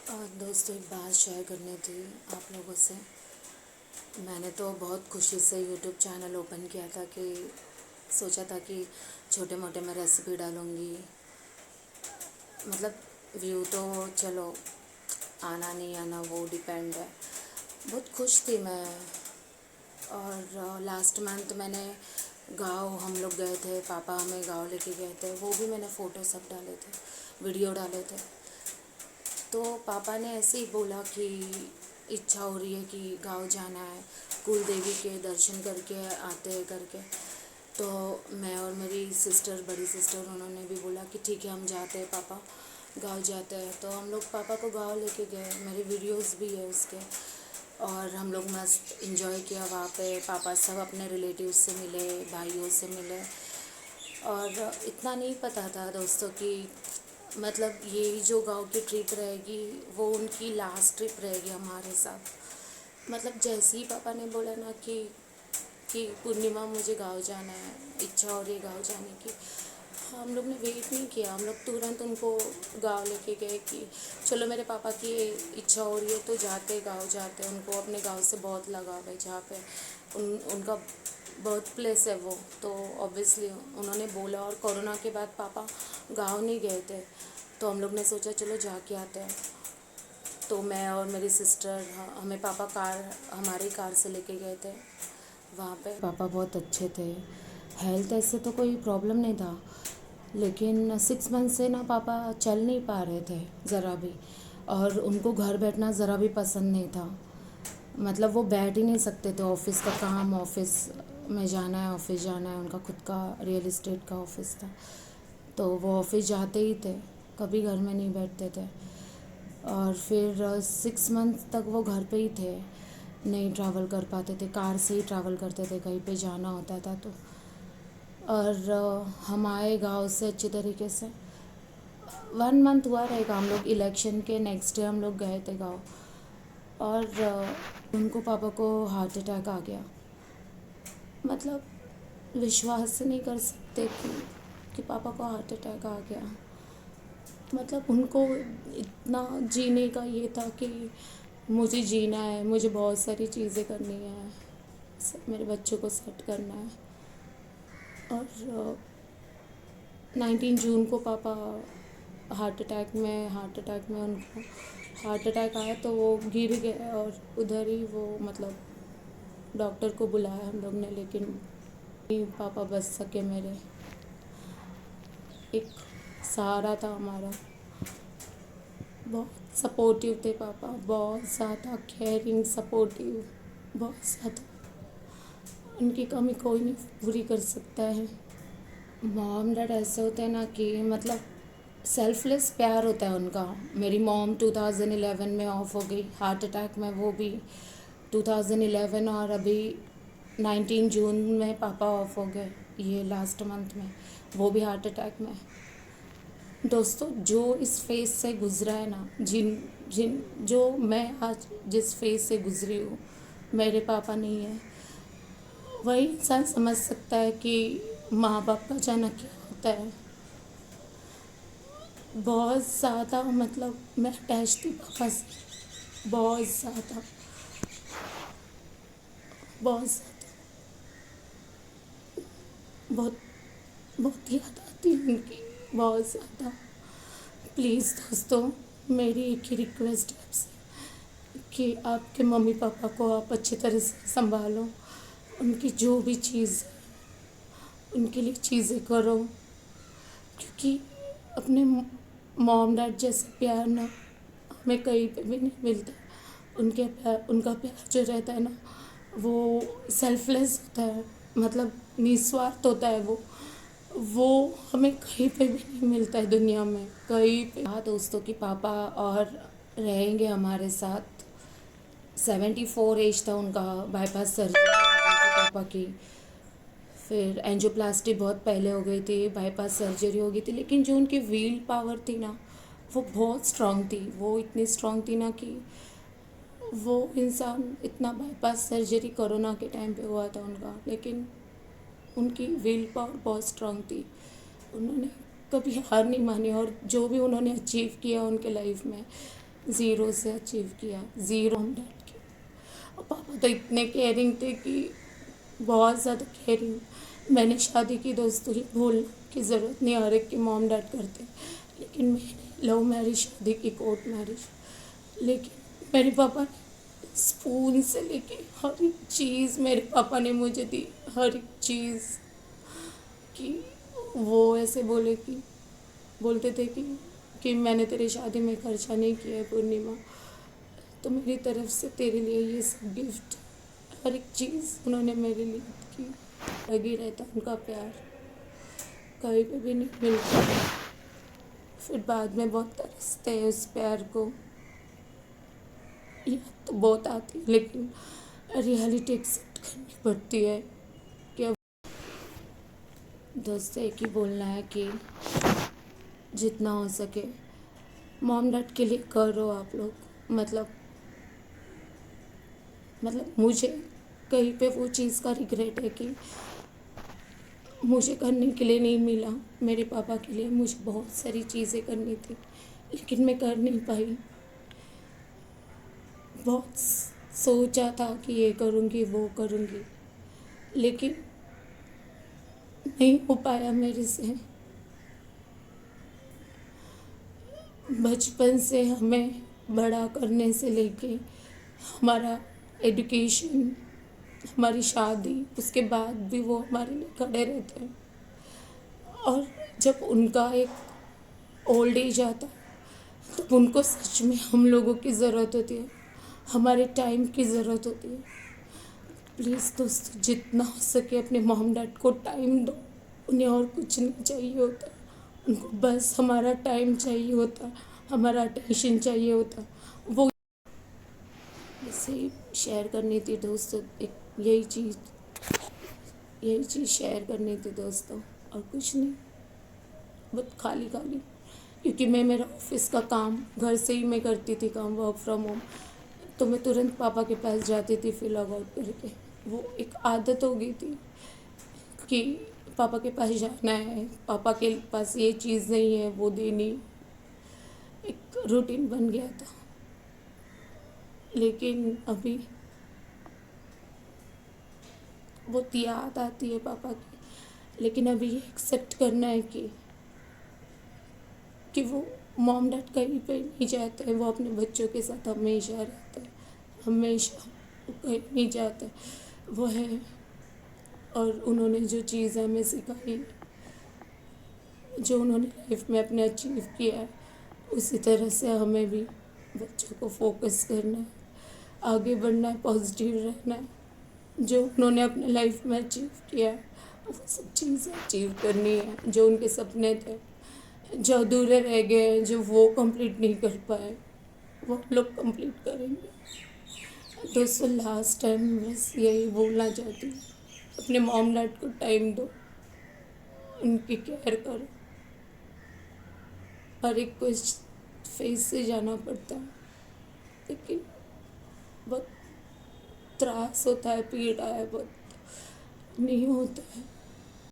दोस्तों, एक बात शेयर करनी थी आप लोगों से। मैंने तो बहुत खुशी से यूट्यूब चैनल ओपन किया था कि सोचा था कि छोटे मोटे मैं रेसिपी डालूँगी। मतलब व्यू तो चलो आना नहीं आना वो डिपेंड है। बहुत खुश थी मैं। और लास्ट मंथ मैंने गाँव हम लोग गए थे, पापा हमें गाँव लेके गए थे, वो भी मैंने फ़ोटो सब डाले थे, वीडियो डाले थे। तो पापा ने ऐसे ही बोला कि इच्छा हो रही है कि गाँव जाना है, कुल देवी के दर्शन करके आते हैं करके। तो मैं और मेरी सिस्टर, बड़ी सिस्टर, उन्होंने भी बोला कि ठीक है हम जाते हैं पापा, गाँव जाते हैं। तो हम लोग पापा को गाँव लेके गए, मेरे वीडियोस भी है उसके। और हम लोग मस्त इन्जॉय किया वहाँ पे। पापा सब अपने रिलेटिव्स से मिले, भाइयों से मिले। और इतना नहीं पता था दोस्तों कि मतलब ये जो गांव की ट्रिप रहेगी वो उनकी लास्ट ट्रिप रहेगी हमारे साथ। मतलब जैसे ही पापा ने बोला ना कि पूर्णिमा मुझे गांव जाना है, इच्छा हो रही है गांव जाने की, हम लोग ने वेट नहीं किया, हम लोग तुरंत उनको गांव लेके गए कि चलो मेरे पापा की इच्छा हो रही है तो जाते गांव जाते। उनको अपने गांव से बहुत लगाव है, जहाँ पे उनका बर्थ प्लेस है वो। तो ऑब्वियसली उन्होंने बोला। और कोरोना के बाद पापा गांव नहीं गए थे, तो हम लोग ने सोचा चलो जाके आते हैं। तो मैं और मेरी सिस्टर, हमें पापा हमारी कार से लेके गए थे वहाँ पे। पापा बहुत अच्छे थे, हेल्थ ऐसे तो कोई प्रॉब्लम नहीं था, लेकिन 6 मंथ से ना पापा चल नहीं पा रहे थे ज़रा भी। और उनको घर बैठना ज़रा भी पसंद नहीं था। मतलब वो बैठ ही नहीं सकते थे। ऑफिस का काम, ऑफिस में जाना है, ऑफिस जाना है। उनका खुद का रियल इस्टेट का ऑफिस था, तो वो ऑफिस जाते ही थे, कभी घर में नहीं बैठते थे। और फिर 6 मंथ तक वो घर पे ही थे, नहीं ट्रैवल कर पाते थे, कार से ही ट्रैवल करते थे कहीं पे जाना होता था तो। और हम आए गाँव से अच्छी तरीके से। 1 मंथ हुआ रहेगा, हम लोग इलेक्शन के नेक्स्ट डे हम लोग गए थे गाँव। और उनको, पापा को हार्ट अटैक आ गया। मतलब विश्वास नहीं कर सकते कि पापा को हार्ट अटैक आ गया। मतलब उनको इतना जीने का ये था कि मुझे जीना है, मुझे बहुत सारी चीज़ें करनी है, मेरे बच्चों को सेट करना है। और 19 जून को पापा हार्ट अटैक में उनको हार्ट अटैक आया, तो वो गिर गए। और उधर ही वो, मतलब डॉक्टर को बुलाया हम लोग ने, लेकिन नहीं पापा बच सके मेरे। एक सहारा था हमारा। बहुत सपोर्टिव थे पापा, बहुत ज़्यादा केयरिंग, सपोर्टिव, बहुत ज़्यादा। उनकी कमी कोई नहीं पूरी कर सकता है। मॉम डैड ऐसे होते हैं ना कि मतलब सेल्फलेस प्यार होता है उनका। मेरी मॉम 2011 में ऑफ हो गई हार्ट अटैक में, वो भी 2011। और अभी 19 जून में पापा ऑफ हो गए, ये लास्ट मंथ में, वो भी हार्ट अटैक में। दोस्तों, जो इस फेज़ से गुज़रा है ना, जिन जिन जो मैं आज जिस फेज़ से गुज़री हूँ, मेरे पापा नहीं है, वही इंसान समझ सकता है कि माँ बाप का जाना क्या होता है। बहुत ज़्यादा, मतलब मैं अटैच थी पापा से, बहुत ज़्यादा, बहुत ज़्यादा। बहुत बहुत याद आती है उनकी, बहुत ज़्यादा। प्लीज़ दोस्तों, मेरी एक ही रिक्वेस्ट है आपसे कि आपके मम्मी पापा को आप अच्छी तरह से संभालो। उनकी जो भी चीज़ है, उनके लिए चीज़ें करो, क्योंकि अपने मॉम डैड जैसे प्यार ना हमें कहीं पे भी नहीं मिलता। उनका प्यार जो रहता है ना, वो सेल्फलेस होता है, मतलब निस्वार्थ होता है वो हमें कहीं पे भी नहीं मिलता है दुनिया में, कहीं पे। हाँ दोस्तों, कि पापा और रहेंगे हमारे साथ। 74 एज था उनका, बाईपास सर्जरी हो गई थी पापा की। फिर एंजियोप्लास्टी बहुत पहले हो गई थी, बाईपास सर्जरी हो गई थी, लेकिन जो उनकी व्हील पावर थी ना, वो बहुत स्ट्रांग थी। वो इतनी स्ट्रांग थी ना कि वो इंसान इतना, बाईपास सर्जरी कोरोना के टाइम पे हुआ था उनका, लेकिन उनकी व्हील पावर बहुत स्ट्रांग थी। उन्होंने कभी हार नहीं मानी, और जो भी उन्होंने अचीव किया उनके लाइफ में, ज़ीरो से अचीव किया, ज़ीरो मॉम डैड की। और पापा तो इतने केयरिंग थे कि बहुत ज़्यादा केयरिंग। मैंने शादी की दोस्तों, ये बोलने की ज़रूरत नहीं, हर एक की मॉम डैड करते हैं, लेकिन मैंने लव मैरिज शादी की, कोर्ट मैरिज। लेकिन मेरे पापा ने स्पून से लेके हर एक चीज़ मेरे पापा ने मुझे दी, हर एक चीज़। कि वो ऐसे बोलते थे कि मैंने तेरी शादी में खर्चा नहीं किया है पूर्णिमा, तो मेरी तरफ से तेरे लिए ये सब गिफ्ट, हर एक चीज़ उन्होंने मेरे लिए की। लगी रहता उनका प्यार, कहीं पे भी नहीं मिलता। फिर बाद में बहुत तरसते हैं उस प्यार को, याद तो बहुत आती है, लेकिन रियलिटी एक्सेप्ट करनी पड़ती है कि अब दोस्त एक ही बोलना है कि जितना हो सके मॉम डैड के लिए करो आप लोग। मतलब मुझे कहीं पे वो चीज़ का रिग्रेट है कि मुझे करने के लिए नहीं मिला। मेरे पापा के लिए मुझे बहुत सारी चीज़ें करनी थी, लेकिन मैं कर नहीं पाई। बहुत सोचा था कि ये करूँगी वो करूँगी, लेकिन नहीं हो पाया मेरे से। बचपन से हमें बड़ा करने से लेके हमारा एजुकेशन, हमारी शादी, उसके बाद भी वो हमारे लिए खड़े रहते हैं। और जब उनका एक ओल्ड एज आता है तो उनको सच में हम लोगों की ज़रूरत होती है, हमारे टाइम की ज़रूरत होती है। प्लीज़ दोस्तों, जितना हो सके अपने मॉम डैड को टाइम दो। उन्हें और कुछ नहीं चाहिए होता, उनको बस हमारा टाइम चाहिए होता, हमारा अटेंशन चाहिए होता। वो इसे शेयर करनी थी दोस्तों, एक यही चीज़ शेयर करनी थी दोस्तों, और कुछ नहीं। बहुत खाली खाली, क्योंकि मैं मेरा ऑफिस का काम घर से ही मैं करती थी, काम वर्क फ्रॉम होम, तो मैं तुरंत पापा के पास जाती थी फिर लॉग आउट करके। वो एक आदत हो गई थी कि पापा के पास जाना है, पापा के पास ये चीज़ नहीं है वो देनी, एक रूटीन बन गया था। लेकिन अभी बहुत याद आती है पापा की, लेकिन अभी ये एक्सेप्ट करना है कि वो मॉम डैड कहीं पे नहीं जाते हैं, वो अपने बच्चों के साथ हमेशा रहते हैं, हमेशा, वो कहीं नहीं जाते, वो है। और उन्होंने जो चीज़ हमें सिखाई, जो उन्होंने लाइफ में अपने अचीव किया है, उसी तरह से हमें भी बच्चों को फोकस करना है, आगे बढ़ना है, पॉजिटिव रहना है। जो उन्होंने अपने लाइफ में अचीव किया है वो सब चीज़ें अचीव करनी है। जो उनके सपने थे, जो अधूरे रह गए हैं, जो वो कंप्लीट नहीं कर पाए, वो हम लोग कंप्लीट करेंगे। दोस्तों, लास्ट टाइम बस यही बोलना चाहती हूँ, अपने मॉम डैड को टाइम दो, उनकी केयर करो। हर एक को इस फेस से जाना पड़ता है, लेकिन बहुत त्रास होता है, पीड़ा है, बहुत नहीं होता है।